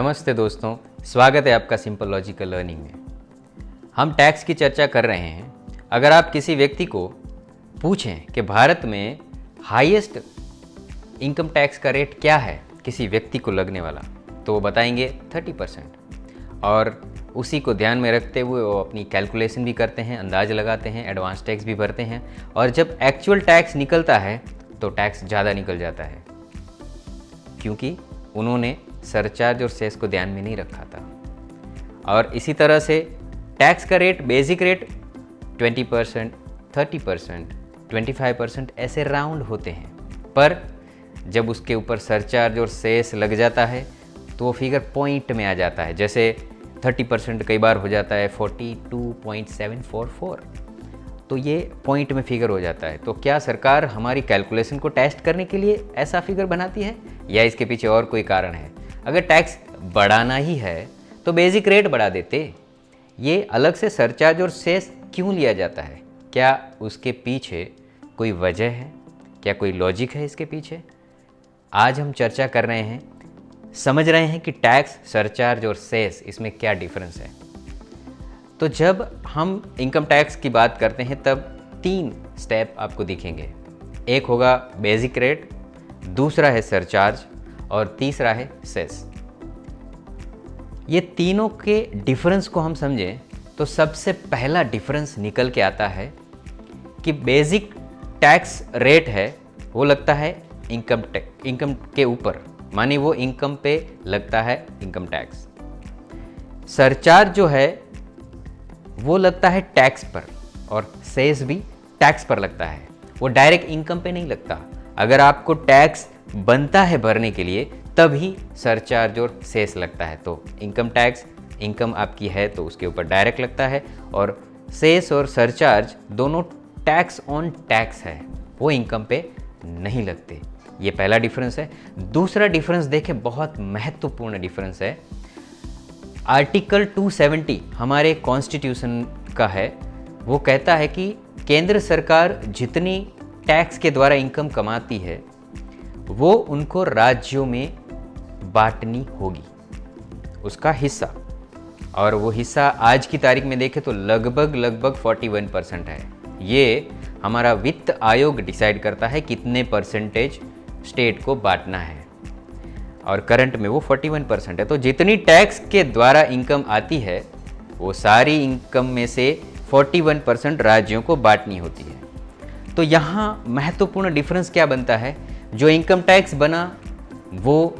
नमस्ते दोस्तों, स्वागत है आपका सिंपल लॉजिकल लर्निंग में। हम टैक्स की चर्चा कर रहे हैं। अगर आप किसी व्यक्ति को पूछें कि भारत में हाईएस्ट इनकम टैक्स का रेट क्या है किसी व्यक्ति को लगने वाला, तो वो बताएंगे 30%। और उसी को ध्यान में रखते हुए वो अपनी कैलकुलेशन भी करते हैं, अंदाज लगाते हैं, एडवांस टैक्स भी भरते हैं, और जब एक्चुअल टैक्स निकलता है तो टैक्स ज़्यादा निकल जाता है, क्योंकि उन्होंने सरचार्ज और सेस को ध्यान में नहीं रखा था। और इसी तरह से टैक्स का रेट, बेसिक रेट 20%, 30%, 25% ऐसे राउंड होते हैं, पर जब उसके ऊपर सरचार्ज और सेस लग जाता है तो वो फिगर पॉइंट में आ जाता है। जैसे 30% कई बार हो जाता है 42.744, तो ये पॉइंट में फिगर हो जाता है। तो क्या सरकार हमारी कैलकुलेशन को टेस्ट करने के लिए ऐसा फिगर बनाती है, या इसके पीछे और कोई कारण है? अगर टैक्स बढ़ाना ही है तो बेसिक रेट बढ़ा देते। ये अलग से सरचार्ज और सेस क्यों लिया जाता है? क्या उसके पीछे कोई वजह है? क्या कोई लॉजिक है इसके पीछे? आज हम चर्चा कर रहे हैं, समझ रहे हैं कि टैक्स, सरचार्ज और सेस, इसमें क्या डिफरेंस है। तो जब हम इनकम टैक्स की बात करते हैं तब 3 स्टेप आपको दिखेंगे। एक होगा बेसिक रेट, दूसरा है सरचार्ज और तीसरा है सेस। ये तीनों के डिफरेंस को हम समझें तो सबसे पहला डिफरेंस निकल के आता है कि बेसिक टैक्स रेट है वो लगता है इनकम के ऊपर, माने वो इनकम पे लगता है इनकम टैक्स। सरचार्ज जो है वो लगता है टैक्स पर, और सेस भी टैक्स पर लगता है, वो डायरेक्ट इनकम पे नहीं लगता। अगर आपको टैक्स बनता है भरने के लिए तभी सरचार्ज और सेस लगता है। तो इनकम टैक्स, इनकम आपकी है तो उसके ऊपर डायरेक्ट लगता है, और सेस और सरचार्ज दोनों टैक्स ऑन टैक्स है, वो इनकम पे नहीं लगते। ये पहला डिफरेंस है। दूसरा डिफरेंस देखें, बहुत महत्वपूर्ण डिफरेंस है। आर्टिकल 270 हमारे कॉन्स्टिट्यूशन का है, वो कहता है कि केंद्र सरकार जितनी टैक्स के द्वारा इनकम कमाती है वो उनको राज्यों में बांटनी होगी, उसका हिस्सा। और वो हिस्सा आज की तारीख में देखें तो लगभग 41% है। ये हमारा वित्त आयोग डिसाइड करता है कितने परसेंटेज स्टेट को बांटना है, और करंट में वो 41% है। तो जितनी टैक्स के द्वारा इनकम आती है वो सारी इनकम में से 41% राज्यों को बांटनी होती है। तो यहाँ महत्वपूर्ण डिफरेंस क्या बनता है? जो इनकम टैक्स बना वो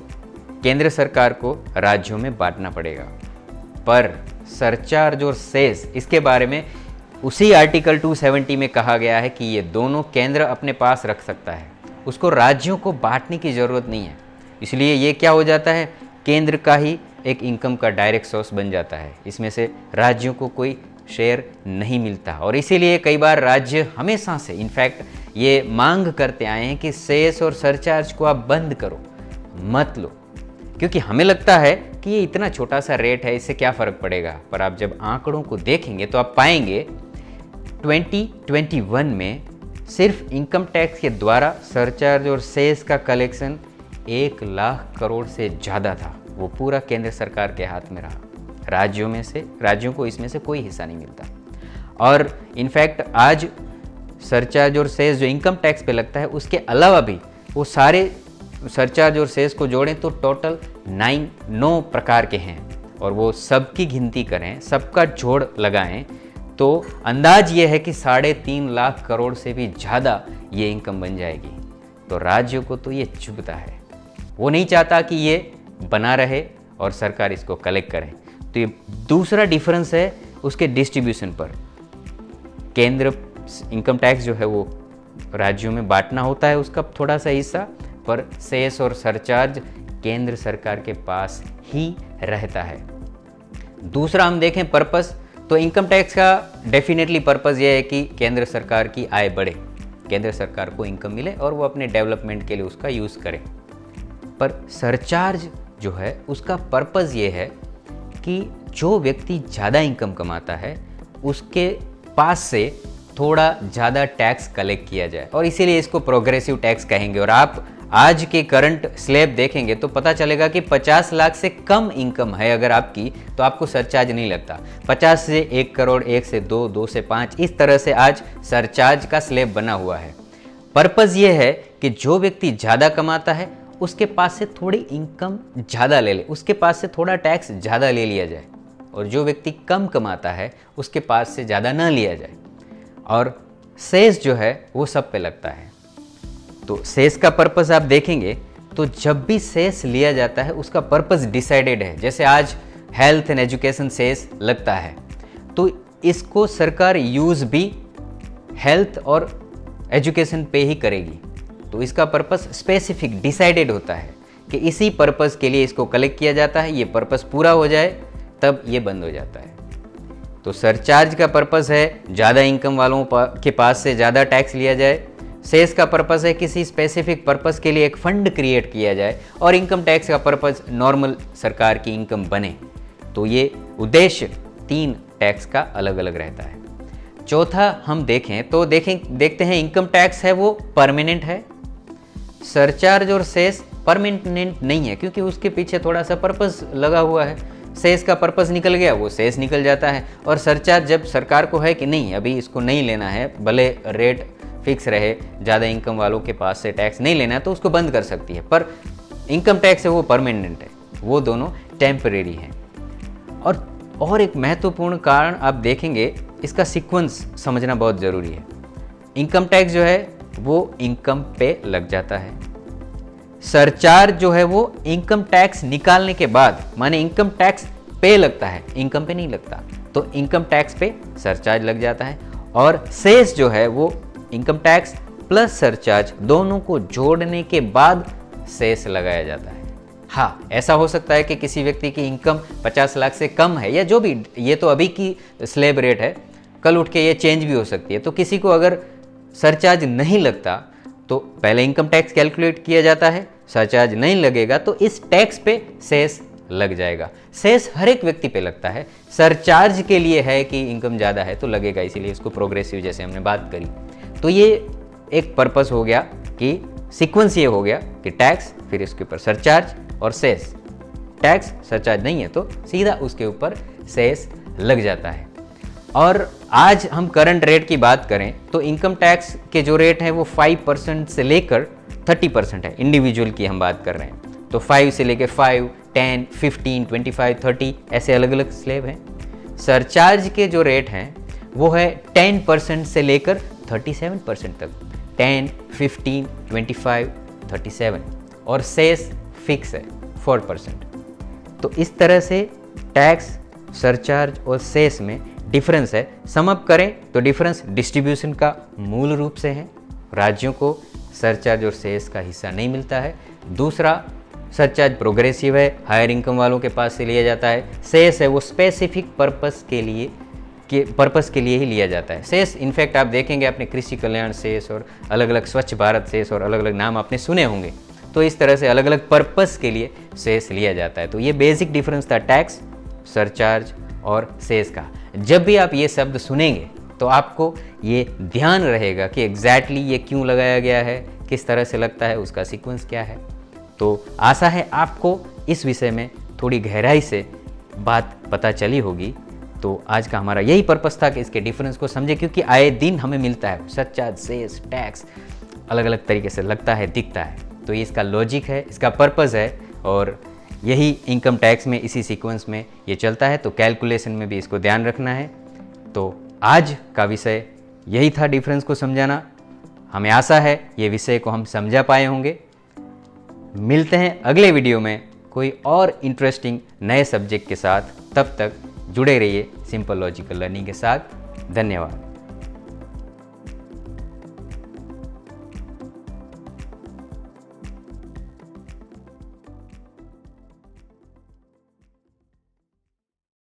केंद्र सरकार को राज्यों में बांटना पड़ेगा, पर सरचार्ज और सेस, इसके बारे में उसी आर्टिकल 270 में कहा गया है कि ये दोनों केंद्र अपने पास रख सकता है, उसको राज्यों को बांटने की ज़रूरत नहीं है। इसलिए ये क्या हो जाता है, केंद्र का ही एक इनकम का डायरेक्ट सोर्स बन जाता है, इसमें से राज्यों को कोई शेयर नहीं मिलता। और इसीलिए कई बार राज्य हमेशा से इनफैक्ट ये मांग करते आए हैं कि सेस और सरचार्ज को आप बंद करो, मत लो, क्योंकि हमें लगता है कि ये इतना छोटा सा रेट है, इससे क्या फ़र्क पड़ेगा। पर आप जब आंकड़ों को देखेंगे तो आप पाएंगे 2021 में सिर्फ इनकम टैक्स के द्वारा सरचार्ज और सेस का कलेक्शन 1 लाख करोड़ से ज़्यादा था। वो पूरा केंद्र सरकार के हाथ में रहा, राज्यों को इसमें से कोई हिस्सा नहीं मिलता। और इनफैक्ट आज सरचार्ज और सेस जो इनकम टैक्स पे लगता है, उसके अलावा भी वो सारे सरचार्ज और सेस को जोड़ें तो टोटल 9 प्रकार के हैं, और वो सबकी गिनती करें, सबका जोड़ लगाएं तो अंदाज ये है कि 3.5 लाख करोड़ से भी ज़्यादा ये इनकम बन जाएगी। तो राज्यों को तो ये चुभता है, वो नहीं चाहता कि ये बना रहे और सरकार इसको कलेक्ट करे। तो ये दूसरा डिफरेंस है उसके डिस्ट्रीब्यूशन पर। केंद्र इनकम टैक्स जो है वो राज्यों में बांटना होता है उसका थोड़ा सा हिस्सा, पर सेस और सरचार्ज केंद्र सरकार के पास ही रहता है। दूसरा हम देखें पर्पस, तो इनकम टैक्स का डेफिनेटली पर्पस ये है कि केंद्र सरकार की आय बढ़े, केंद्र सरकार को इनकम मिले और वो अपने डेवलपमेंट के लिए उसका यूज़ करे। पर सरचार्ज जो है उसका पर्पस ये है कि जो व्यक्ति ज़्यादा इनकम कमाता है उसके पास से थोड़ा ज़्यादा टैक्स कलेक्ट किया जाए, और इसीलिए इसको प्रोग्रेसिव टैक्स कहेंगे। और आप आज के करंट स्लैब देखेंगे तो पता चलेगा कि 50 लाख से कम इनकम है अगर आपकी, तो आपको सरचार्ज नहीं लगता। 50 से 1 करोड़, 1 से 2, 2 से 5, इस तरह से आज सरचार्ज का स्लैब बना हुआ है। पर्पज़ ये है कि जो व्यक्ति ज़्यादा कमाता है उसके पास से थोड़ी इनकम ज़्यादा ले ले, उसके पास से थोड़ा टैक्स ज़्यादा ले लिया जाए, और जो व्यक्ति कम कमाता है उसके पास से ज़्यादा ना लिया जाए। और सेस जो है वो सब पे लगता है। तो सेस का पर्पस आप देखेंगे तो जब भी सेस लिया जाता है उसका पर्पस डिसाइडेड है। जैसे आज हेल्थ एंड एजुकेशन सेस लगता है तो इसको सरकार यूज़ भी हेल्थ और एजुकेशन पे ही करेगी। तो इसका पर्पस स्पेसिफिक डिसाइडेड होता है कि इसी पर्पस के लिए इसको कलेक्ट किया जाता है। ये पर्पस पूरा हो जाए तब ये बंद हो जाता है। तो सरचार्ज का पर्पस है ज़्यादा इनकम वालों के पास से ज़्यादा टैक्स लिया जाए। सेस का पर्पस है किसी स्पेसिफिक पर्पस के लिए एक फंड क्रिएट किया जाए, और इनकम टैक्स का पर्पस नॉर्मल सरकार की इनकम बने। तो ये उद्देश्य 3 टैक्स का अलग अलग रहता है। चौथा हम देखें तो देखते हैं इनकम टैक्स है वो परमानेंट है। सरचार्ज और सेस परमानेंट नहीं है, क्योंकि उसके पीछे थोड़ा सा पर्पस लगा हुआ है। सेस का पर्पस निकल गया वो सेस निकल जाता है, और सरचार्ज जब सरकार को है कि नहीं अभी इसको नहीं लेना है, भले रेट फिक्स रहे, ज़्यादा इनकम वालों के पास से टैक्स नहीं लेना है तो उसको बंद कर सकती है। पर इनकम टैक्स है वो परमानेंट है, वो दोनों टेम्परेरी हैं। और एक महत्वपूर्ण कारण आप देखेंगे, इसका सीक्वेंस समझना बहुत ज़रूरी है। इनकम टैक्स जो है वो इनकम पे लग जाता है। सरचार्ज जो है वो इनकम टैक्स निकालने के बाद, माने इनकम टैक्स पे लगता है, इनकम पे नहीं लगता, तो इनकम टैक्स पे सरचार्ज लग जाता है। और सेस जो है वो इनकम टैक्स प्लस सरचार्ज दोनों को जोड़ने के बाद सेस लगाया जाता है। हाँ, ऐसा हो सकता है कि किसी व्यक्ति की इनकम 50 लाख से कम है, या जो भी, ये तो अभी की स्लैब रेट है, कल उठ के ये चेंज भी हो सकती है। तो किसी को अगर सरचार्ज नहीं लगता तो पहले इनकम टैक्स कैलकुलेट किया जाता है, सरचार्ज नहीं लगेगा तो इस टैक्स पे सेस लग जाएगा। सेस हर एक व्यक्ति पे लगता है, सरचार्ज के लिए है कि इनकम ज़्यादा है तो लगेगा, इसीलिए इसको प्रोग्रेसिव जैसे हमने बात करी। तो ये एक पर्पस हो गया कि सीक्वेंस ये हो गया कि टैक्स, फिर इसके ऊपर सरचार्ज और सेस। टैक्स सरचार्ज नहीं है तो सीधा उसके ऊपर सेस लग जाता है। और आज हम करंट रेट की बात करें तो इनकम टैक्स के जो रेट हैं वो 5% से लेकर 30% है। इंडिविजुअल की हम बात कर रहे हैं तो 5 से लेकर 5, 10, 15, 25, 30 ऐसे अलग अलग स्लैब हैं। सरचार्ज के जो रेट हैं वो है 10% से लेकर 37% तक, 10, 15, 25, 37, और सेस फिक्स है 4%। तो इस तरह से टैक्स, सरचार्ज और सेस में डिफरेंस है। सम अप करें तो डिफरेंस डिस्ट्रीब्यूशन का मूल रूप से है। राज्यों को सरचार्ज और सेस का हिस्सा नहीं मिलता है। दूसरा, सरचार्ज प्रोग्रेसिव है, हायर इनकम वालों के पास से लिया जाता है। सेस है वो स्पेसिफिक पर्पस के लिए ही लिया जाता है। सेस इनफैक्ट आप देखेंगे अपने कृषि कल्याण सेस और अलग अलग स्वच्छ भारत सेस और अलग अलग नाम आपने सुने होंगे। तो इस तरह से अलग अलग पर्पस के लिए सेस लिया जाता है। तो ये बेसिक डिफरेंस था टैक्स, सरचार्ज और सेस का। जब भी आप ये शब्द सुनेंगे तो आपको ये ध्यान रहेगा कि एग्जैक्टली ये क्यों लगाया गया है, किस तरह से लगता है, उसका सीक्वेंस क्या है। तो आशा है आपको इस विषय में थोड़ी गहराई से बात पता चली होगी। तो आज का हमारा यही पर्पस था कि इसके डिफरेंस को समझे, क्योंकि आए दिन हमें मिलता है सरचार्ज, सेस, टैक्स अलग अलग तरीके से लगता है, दिखता है। तो ये इसका लॉजिक है, इसका पर्पस है, और यही इनकम टैक्स में इसी सीक्वेंस में ये चलता है। तो कैलकुलेशन में भी इसको ध्यान रखना है। तो आज का विषय यही था, डिफरेंस को समझाना। हमें आशा है ये विषय को हम समझा पाए होंगे। मिलते हैं अगले वीडियो में कोई और इंटरेस्टिंग नए सब्जेक्ट के साथ। तब तक जुड़े रहिए सिंपल लॉजिकल लर्निंग के साथ। धन्यवाद।